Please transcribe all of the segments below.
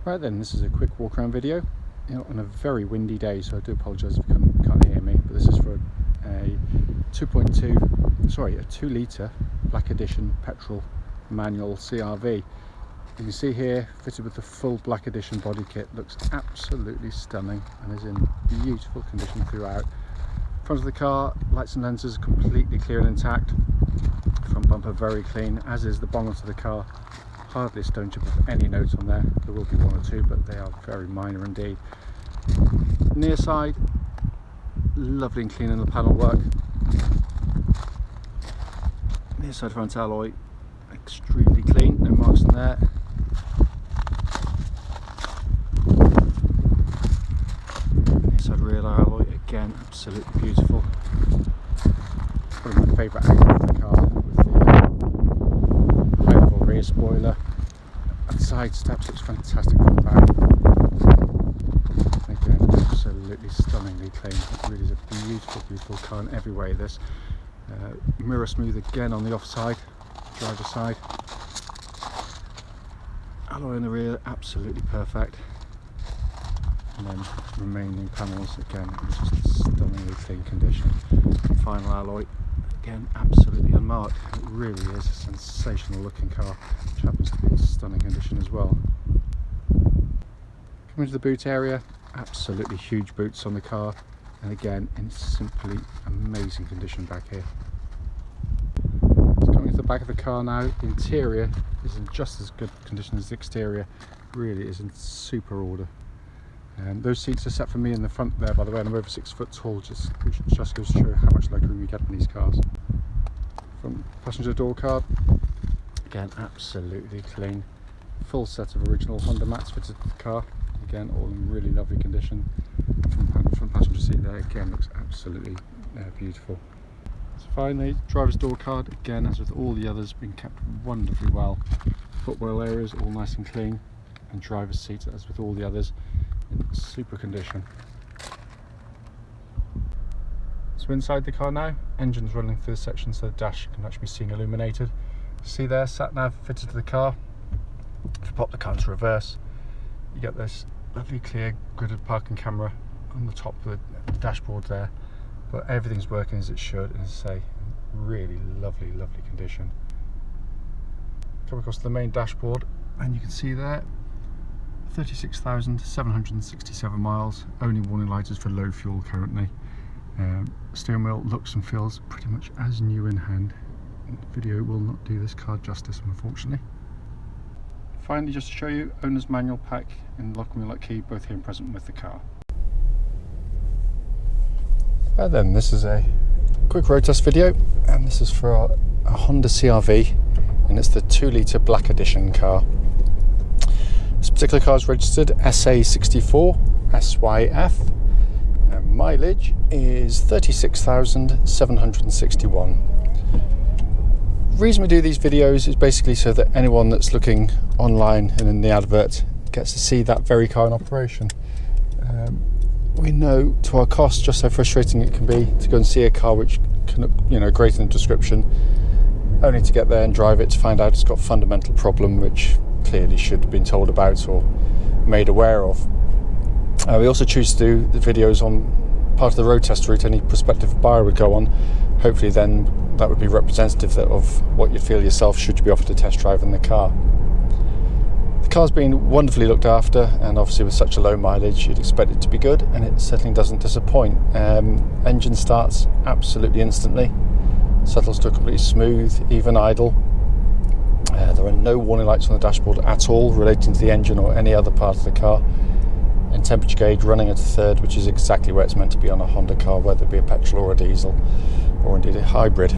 Right then, this is a quick walk around video on a very windy day, so I do apologise if you can't hear me, but this is for a 2 litre Black Edition petrol manual CRV. You can see here, fitted with the full Black Edition body kit, looks absolutely stunning and is in beautiful condition throughout. Front of the car, lights and lenses completely clear and intact. Front bumper very clean, as is the bonnet of the car. Hardly a stone chip of any note on there. There will be one or two, but they are very minor indeed. Near side, lovely and clean in the panel work. Near side front alloy, extremely clean, no marks in there. Near side rear alloy, again, absolutely beautiful. Probably my favourite angle of the car, with the high level rear spoiler. And side steps, looks fantastic from the back. Again, absolutely stunningly clean. It really is a beautiful, beautiful car in every way. This mirror smooth again on the offside, driver's side. Alloy in the rear, absolutely perfect. And then remaining panels, again, in just stunningly clean condition. Final alloy, again, absolutely unmarked. It really is a sensational looking car, which happens to be in stunning condition as well. Coming to the boot area, absolutely huge boots on the car, and again in simply amazing condition back here. So coming to the back of the car now, the interior is in just as good condition as the exterior. Really is in super order. Those seats are set for me in the front there, by the way, and I'm over 6 foot tall, which just goes to show how much legroom you get in these cars. From passenger door card, again absolutely clean. Full set of original Honda mats fitted to the car, again all in really lovely condition. From passenger seat there, again looks absolutely beautiful. So finally, driver's door card, again as with all the others, been kept wonderfully well. Footwell areas all nice and clean, and driver's seat as with all the others in super condition. So inside the car now, engine's running through the section so the dash can actually be seen illuminated. See there, sat nav fitted to the car. If you pop the car into reverse, you get this lovely clear gridded parking camera on the top of the dashboard there, but everything's working as it should, and as I say, really lovely condition. Come across to the main dashboard and you can see there 36,767 miles, only warning lights is for low fuel currently. Steering wheel looks and feels pretty much as new in hand. Video will not do this car justice, unfortunately. Finally, just to show you, owner's manual pack and lock and lock key, both here and present with the car. And then this is a quick road test video, and this is for a Honda CRV, and it's the 2 litre Black Edition car. This particular car is registered SA64SYF, and mileage is 36,761. The reason we do these videos is basically so that anyone that's looking online and in the advert gets to see that very car in operation. We know to our cost just how frustrating it can be to go and see a car which can look, great in the description, only to get there and drive it to find out it's got a fundamental problem which clearly should have been told about or made aware of. We also choose to do the videos on part of the road test route any prospective buyer would go on. Hopefully then that would be representative of what you'd feel yourself should you be offered a test drive in the car. The car's been wonderfully looked after, and obviously with such a low mileage you'd expect it to be good, and it certainly doesn't disappoint. Engine starts absolutely instantly, settles to a completely smooth, even idle. There are no warning lights on the dashboard at all relating to the engine or any other part of the car, and temperature gauge running at a third, which is exactly where it's meant to be on a Honda car, whether it be a petrol or a diesel or indeed a hybrid.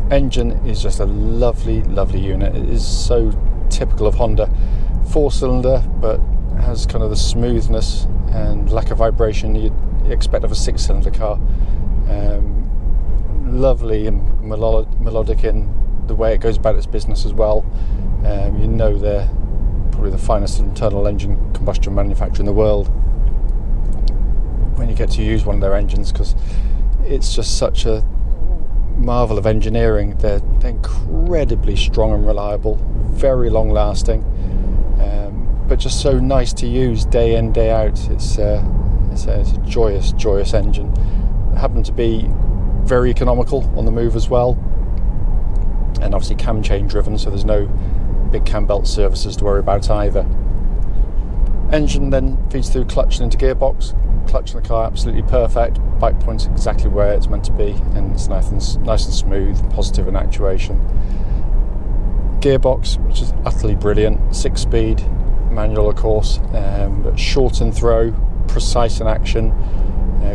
Engine is just a lovely unit. It is so typical of Honda, 4-cylinder, but has kind of the smoothness and lack of vibration you'd expect of a 6-cylinder car. Lovely and melodic in the way it goes about its business as well. They're probably the finest internal engine combustion manufacturer in the world when you get to use one of their engines, because it's just such a marvel of engineering. They're incredibly strong and reliable, very long lasting. but just so nice to use day in, day out. It's a joyous engine. It happened to be very economical on the move as well, and obviously cam chain driven, so there's no big cam belt services to worry about either. Engine then feeds through clutch and into gearbox. Clutch in the car absolutely perfect, bike points exactly where it's meant to be, and it's nice and smooth, positive in actuation. Gearbox, which is utterly brilliant, 6-speed manual of course, but short in throw, precise in action.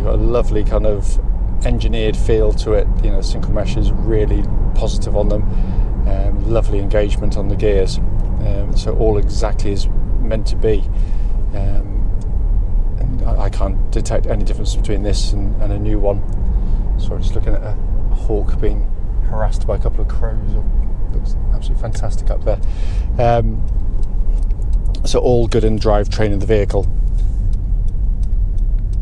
Got a lovely kind of engineered feel to it. You know, synchro mesh is really positive on them. Lovely engagement on the gears, so all exactly as meant to be. And I can't detect any difference between this and a new one. Sorry, just looking at a hawk being harassed by a couple of crows. Looks absolutely fantastic up there. So all good in drivetrain of the vehicle.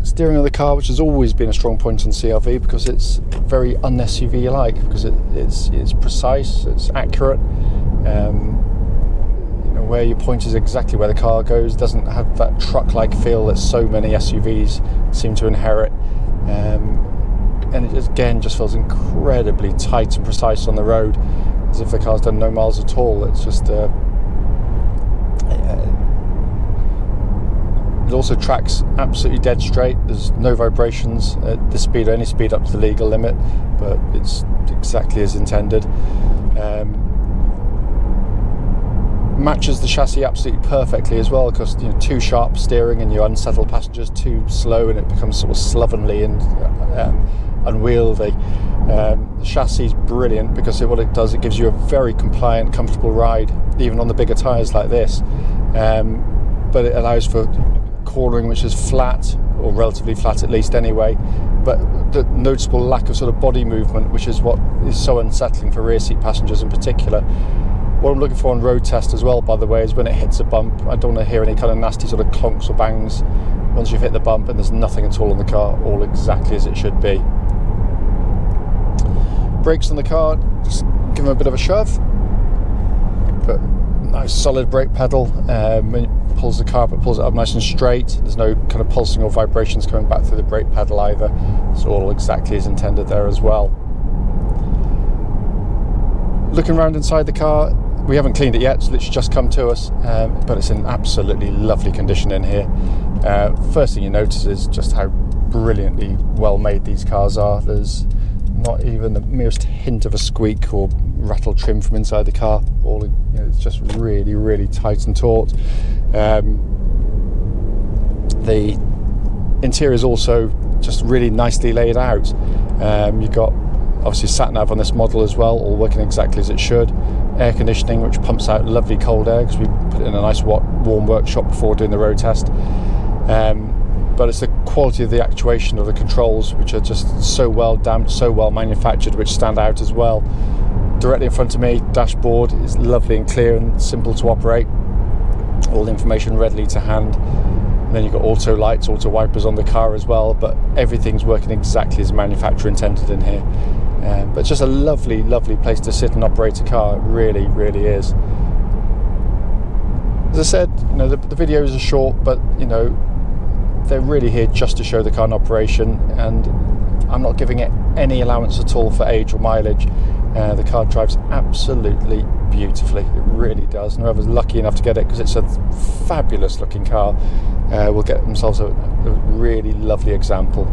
Steering of the car, which has always been a strong point on CR-V, because it's very un-SUV-like, because it's precise, it's accurate. You know, where your point is exactly where the car goes. Doesn't have that truck-like feel that so many SUVs seem to inherit. And it again just feels incredibly tight and precise on the road, as if the car's done no miles at all. It's just it also tracks absolutely dead straight. There's no vibrations at this speed, any speed up to the legal limit, but it's exactly as intended. Matches the chassis absolutely perfectly as well, because too sharp steering and you unsettle passengers, too slow and it becomes sort of slovenly and unwieldy. The chassis is brilliant, because what it does, it gives you a very compliant, comfortable ride, even on the bigger tyres like this. But it allows for cornering which is flat, or relatively flat at least anyway, but the noticeable lack of sort of body movement, which is what is so unsettling for rear seat passengers in particular. What I'm looking for on road test as well, by the way, is when it hits a bump, I don't want to hear any kind of nasty sort of clonks or bangs once you've hit the bump and there's nothing at all on the car, all exactly as it should be. Brakes on the car, just give them a bit of a shove, but nice solid brake pedal. When it pulls the car up, it pulls it up nice and straight. There's no kind of pulsing or vibrations coming back through the brake pedal either. It's all exactly as intended there as well. Looking around inside the car, we haven't cleaned it yet, it's literally just come to us, but it's in absolutely lovely condition in here. First thing you notice is just how brilliantly well made these cars are. There's not even the merest hint of a squeak or rattle trim from inside the car. It's just really, really tight and taut. The interior is also just really nicely laid out. You've got obviously sat nav on this model as well, all working exactly as it should. Air conditioning, which pumps out lovely cold air, because we put it in a nice warm workshop before doing the road test. But it's the quality of the actuation of the controls, which are just so well damped, so well manufactured, which stand out as well. Directly in front of me, dashboard is lovely and clear and simple to operate. All the information readily to hand. And then you've got auto lights, auto wipers on the car as well, but everything's working exactly as manufacturer intended in here. But it's just a lovely, lovely place to sit and operate a car. It really, really is. As I said, the videos are short, but they're really here just to show the car in operation, and I'm not giving it any allowance at all for age or mileage. The car drives absolutely beautifully, it really does, and whoever's lucky enough to get it, because it's a fabulous looking car, will get themselves a really lovely example.